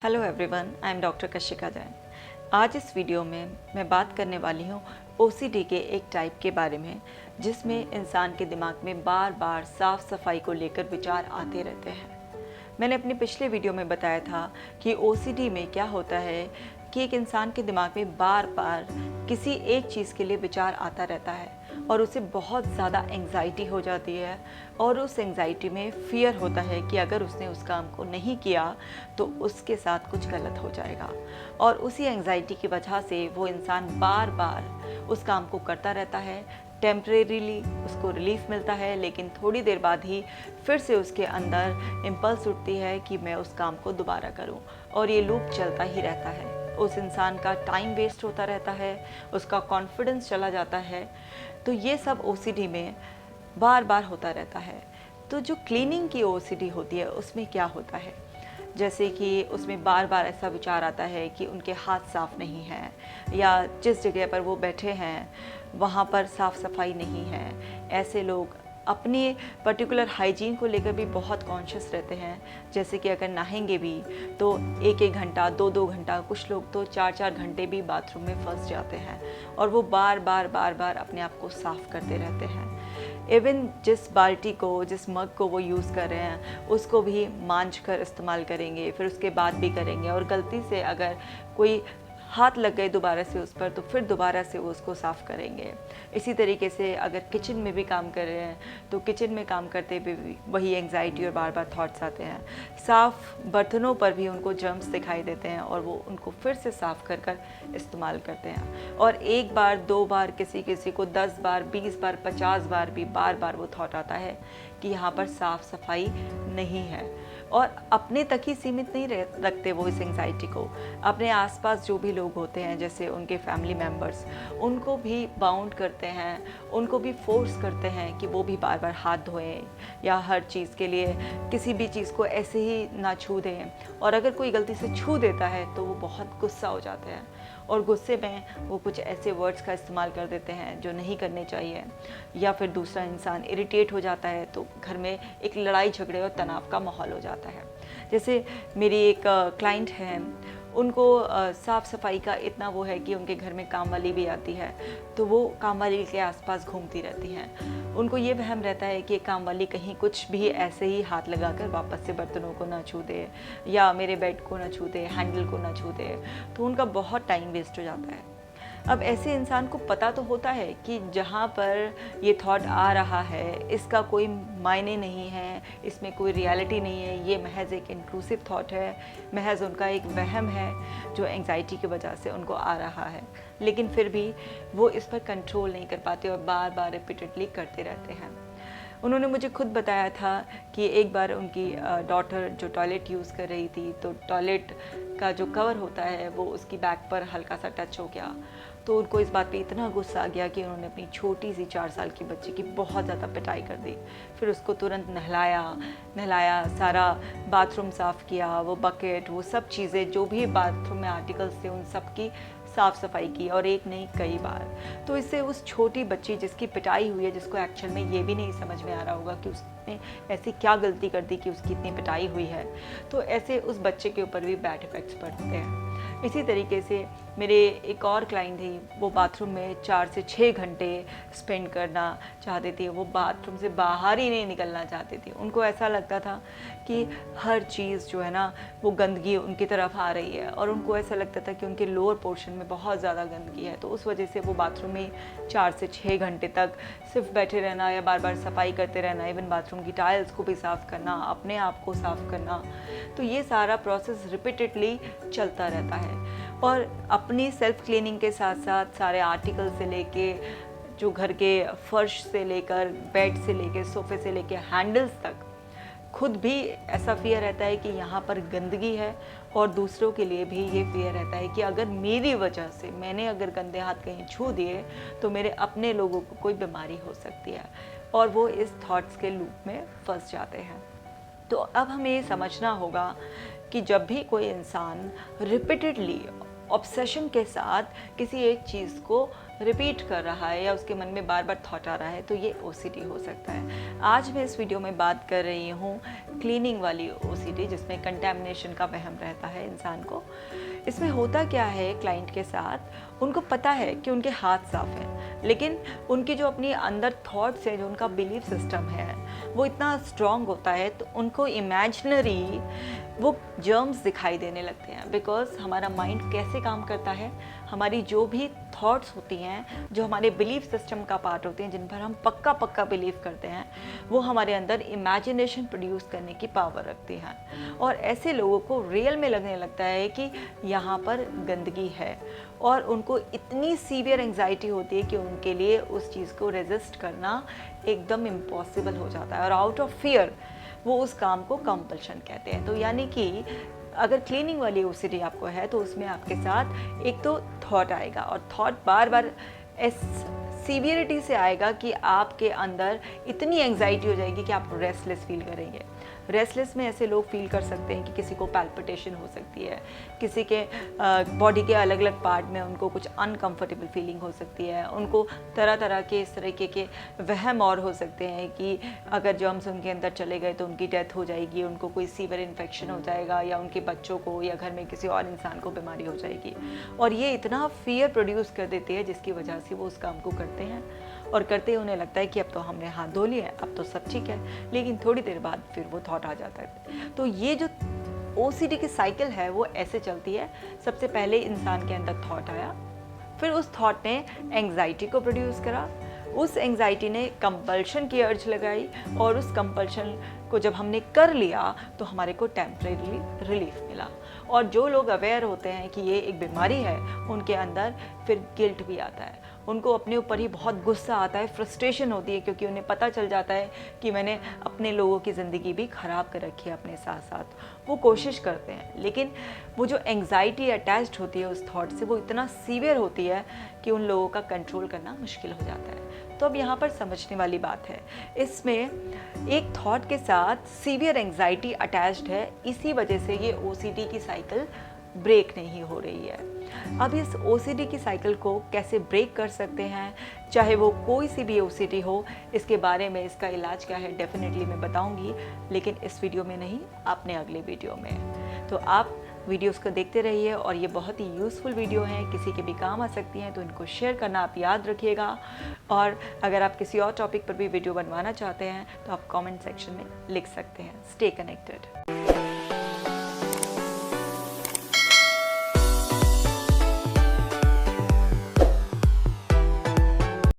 Hello everyone, I am doctor Kashika Jain. आज इस video में मैं बात करने वाली हूँ ओसीडी के एक टाइप के बारे में जिसमें इंसान के दिमाग में बार बार साफ सफाई को लेकर विचार आते रहते हैं। मैंने अपने पिछले वीडियो में बताया था कि ओसीडी में क्या होता है कि एक इंसान के दिमाग में बार बार किसी एक चीज़ के लिए विचार आता रहता है और उसे बहुत ज़्यादा एंग्जाइटी हो जाती है और उस एंग्जाइटी में फियर होता है कि अगर उसने उस काम को नहीं किया तो उसके साथ कुछ गलत हो जाएगा। और उसी एंग्जाइटी की वजह से वो इंसान बार बार उस काम को करता रहता है। टेम्परेरीली उसको रिलीफ मिलता है, लेकिन थोड़ी देर बाद ही फिर से उसके अंदर इम्पल्स उठती है कि मैं उस काम को दोबारा करूं, और ये लूप चलता ही रहता है। उस इंसान का टाइम वेस्ट होता रहता है, उसका कॉन्फिडेंस चला जाता है। तो ये सब ओसीडी में बार बार होता रहता है। तो जो क्लीनिंग की ओसीडी होती है उसमें क्या होता है, जैसे कि उसमें बार बार ऐसा विचार आता है कि उनके हाथ साफ नहीं हैं, या जिस जगह पर वो बैठे हैं वहाँ पर साफ़ सफाई नहीं है। ऐसे लोग अपनी पर्टिकुलर हाइजीन को लेकर भी बहुत कॉन्शियस रहते हैं, जैसे कि अगर नहाएंगे भी तो एक एक घंटा, दो दो घंटा, कुछ लोग तो चार चार घंटे भी बाथरूम में फंस जाते हैं और वो बार बार अपने आप को साफ़ करते रहते हैं। इवन जिस बाल्टी को, जिस मग को वो यूज़ कर रहे हैं उसको भी मांझ कर इस्तेमाल करेंगे, फिर उसके बाद भी करेंगे, और गलती से अगर कोई हाथ लग गए दोबारा से उस पर तो फिर दोबारा से वो उसको साफ़ करेंगे। इसी तरीके से अगर किचन में भी काम कर रहे हैं तो किचन में काम करते हुए भी वही एंग्जाइटी और बार बार थॉट्स आते हैं। साफ़ बर्तनों पर भी उनको जर्म्स दिखाई देते हैं और वो उनको फिर से साफ़ कर कर इस्तेमाल करते हैं। और एक बार, दो बार, किसी को 10 बार, 20 बार, 50 बार भी बार बार वो थॉट आता है कि यहाँ पर साफ़ सफाई नहीं है। और अपने तक ही सीमित नहीं रखते वो इस एंग्जाइटी को, अपने आसपास जो भी लोग होते हैं जैसे उनके फैमिली मेम्बर्स, उनको भी बाउंड करते हैं, उनको भी फोर्स करते हैं कि वो भी बार बार हाथ धोएं, या हर चीज़ के लिए किसी भी चीज़ को ऐसे ही ना छू दें। और अगर कोई गलती से छू देता है तो वो बहुत गुस्सा हो जाते हैं और गुस्से में वो कुछ ऐसे वर्ड्स का इस्तेमाल कर देते हैं जो नहीं करने चाहिए, या फिर दूसरा इंसान इरिटेट हो जाता है तो घर में एक लड़ाई झगड़े और तनाव का माहौल हो जाता है। जैसे मेरी एक क्लाइंट है, उनको साफ़ सफाई का इतना वो है कि उनके घर में काम वाली भी आती है तो वो काम वाली के आसपास घूमती रहती हैं। उनको ये वहम रहता है कि काम वाली कहीं कुछ भी ऐसे ही हाथ लगाकर वापस से बर्तनों को ना छू दे, या मेरे बेड को ना छू दे, हैंडल को ना छू दे, तो उनका बहुत टाइम वेस्ट हो जाता है। अब ऐसे इंसान को पता तो होता है कि जहाँ पर ये थॉट आ रहा है इसका कोई मायने नहीं है, इसमें कोई रियलिटी नहीं है, ये महज एक इंट्रूसिव थॉट है, महज उनका एक वहम है जो एंग्जाइटी की वजह से उनको आ रहा है, लेकिन फिर भी वो इस पर कंट्रोल नहीं कर पाते और बार बार रिपीटेडली करते रहते हैं। उन्होंने मुझे खुद बताया था कि एक बार उनकी डॉटर जो टॉयलेट यूज़ कर रही थी तो टॉयलेट का जो कवर होता है वो उसकी बैक पर हल्का सा टच हो गया, तो उनको इस बात पे इतना गुस्सा आ गया कि उन्होंने अपनी छोटी सी 4 साल की बच्ची की बहुत ज़्यादा पिटाई कर दी। फिर उसको तुरंत नहलाया, सारा बाथरूम साफ़ किया, वो बकेट, वो सब चीज़ें जो भी बाथरूम में आर्टिकल्स थे उन सब की साफ़ सफाई की, और एक नहीं कई बार। तो इससे उस छोटी बच्ची जिसकी पिटाई हुई है, जिसको एक्चुअल में ये भी नहीं समझ में आ रहा होगा कि उसने ऐसी क्या गलती कर दी कि उसकी इतनी पिटाई हुई है, तो ऐसे उस बच्चे के ऊपर भी बैड इफ़ेक्ट्स पड़ते हैं। इसी तरीके से मेरे एक और क्लाइंट थी, वो बाथरूम में 4 से 6 घंटे स्पेंड करना चाहती थी, वो बाथरूम से बाहर ही नहीं निकलना चाहती थी। उनको ऐसा लगता था कि हर चीज़ जो है ना वो गंदगी उनकी तरफ आ रही है, और उनको ऐसा लगता था कि उनके लोअर पोर्शन में बहुत ज़्यादा गंदगी है, तो उस वजह से वो बाथरूम में 4 से 6 घंटे तक सिर्फ बैठे रहना या बार बार सफाई करते रहना, इवन बाथरूम की टाइल्स को भी साफ़ करना, अपने आप को साफ़ करना, तो ये सारा प्रोसेस रिपीटेडली चलता रहता है। और अपनी सेल्फ क्लीनिंग के साथ साथ सारे आर्टिकल से लेके, जो घर के फर्श से लेकर, बेड से लेके, सोफ़े से लेके हैंडल्स तक, खुद भी ऐसा फियर रहता है कि यहाँ पर गंदगी है, और दूसरों के लिए भी ये फियर रहता है कि अगर मेरी वजह से, मैंने अगर गंदे हाथ कहीं छू दिए तो मेरे अपने लोगों को कोई बीमारी हो सकती है, और वो इस थॉट्स के लूप में फंस जाते हैं। तो अब हमें ये समझना होगा कि जब भी कोई इंसान रिपीटेडली ऑब्सेशन के साथ किसी एक चीज़ को रिपीट कर रहा है या उसके मन में बार बार थॉट आ रहा है, तो ये OCD हो सकता है। आज मैं इस वीडियो में बात कर रही हूँ क्लीनिंग वाली OCD, जिसमें कंटेमिनेशन का वहम रहता है इंसान को। इसमें होता क्या है, क्लाइंट के साथ उनको पता है कि उनके हाथ साफ हैं, लेकिन उनकी जो अपनी अंदर थॉट्स है, जो उनका बिलीफ सिस्टम है, वो इतना स्ट्रॉन्ग होता है, तो उनको इमेजिनरी वो जर्म्स दिखाई देने लगते हैं। बिकॉज हमारा माइंड कैसे काम करता है, हमारी जो भी थॉट्स होती हैं, जो हमारे बिलीफ सिस्टम का पार्ट होते हैं, जिन पर हम पक्का बिलीव करते हैं, वो हमारे अंदर इमेजिनेशन प्रोड्यूस करने की पावर रखती हैं। और ऐसे लोगों को रियल में लगने लगता है कि यहाँ पर गंदगी है, और उनको इतनी सीवियर एंग्जाइटी होती है कि उनके लिए उस चीज़ को रेजिस्ट करना एकदम इम्पॉसिबल हो जाता है, और आउट ऑफ फियर वो उस काम को कंपल्शन कहते हैं। तो यानी कि अगर क्लीनिंग वाली OCD आपको है, तो उसमें आपके साथ एक तो थॉट आएगा, और थॉट बार बार इस सीवियरिटी से आएगा कि आपके अंदर इतनी एंग्जाइटी हो जाएगी कि आप रेस्टलेस फील करेंगे। रेस्टलेस में ऐसे लोग फील कर सकते हैं कि किसी को पैल्पिटेशन हो सकती है, किसी के बॉडी के अलग अलग पार्ट में उनको कुछ अनकंफर्टेबल फीलिंग हो सकती है, उनको तरह तरह के इस तरीके के वहम और हो सकते हैं कि अगर जर्म्स उनके अंदर चले गए तो उनकी डेथ हो जाएगी, उनको कोई सीवियर इन्फेक्शन हो जाएगा, या उनके बच्चों को या घर में किसी और इंसान को बीमारी हो जाएगी। और ये इतना फियर प्रोड्यूस कर देती है, जिसकी वजह से वो उस काम को करते हैं, और करते ही उन्हें लगता है कि अब तो हमने हाथ धो लिए हैं, अब तो सब ठीक है। लेकिन थोड़ी देर बाद फिर वो थॉट आ जाता है। तो ये जो OCD की साइकिल है, वो ऐसे चलती है। सबसे पहले इंसान के अंदर थॉट आया, फिर उस थॉट ने एंग्जाइटी को प्रोड्यूस करा, उस एंग्जाइटी ने कंपल्शन की अर्ज लगाई, और उस कंपल्शन को जब हमने कर लिया तो हमारे को टेम्परेरी रिलीफ मिला। और जो लोग अवेयर होते हैं कि ये एक बीमारी है, उनके अंदर फिर गिल्ट भी आता है, उनको अपने ऊपर ही बहुत गुस्सा आता है, फ्रस्ट्रेशन होती है, क्योंकि उन्हें पता चल जाता है कि मैंने अपने लोगों की ज़िंदगी भी ख़राब कर रखी है अपने साथ साथ। वो कोशिश करते हैं, लेकिन वो जो एंग्जाइटी अटैच्ड होती है उस थॉट से, वो इतना सीवियर होती है कि उन लोगों का कंट्रोल करना मुश्किल हो जाता है। तो अब यहाँ पर समझने वाली बात है, इसमें एक थॉट के साथ सीवियर एंग्जाइटी अटैच्ड है, इसी वजह से ये OCD की साइकिल ब्रेक नहीं हो रही है। अब इस OCD की साइकिल को कैसे ब्रेक कर सकते हैं, चाहे वो कोई सी भी OCD हो, इसके बारे में, इसका इलाज क्या है, डेफिनेटली मैं बताऊंगी, लेकिन इस वीडियो में नहीं, अपने अगले वीडियो में। तो आप वीडियोस को देखते रहिए, और ये बहुत ही यूज़फुल वीडियो हैं, किसी के भी काम आ सकती हैं, तो इनको शेयर करना आप याद रखिएगा। और अगर आप किसी और टॉपिक पर भी वीडियो बनवाना चाहते हैं, तो आप कमेंट सेक्शन में लिख सकते हैं। Stay connected.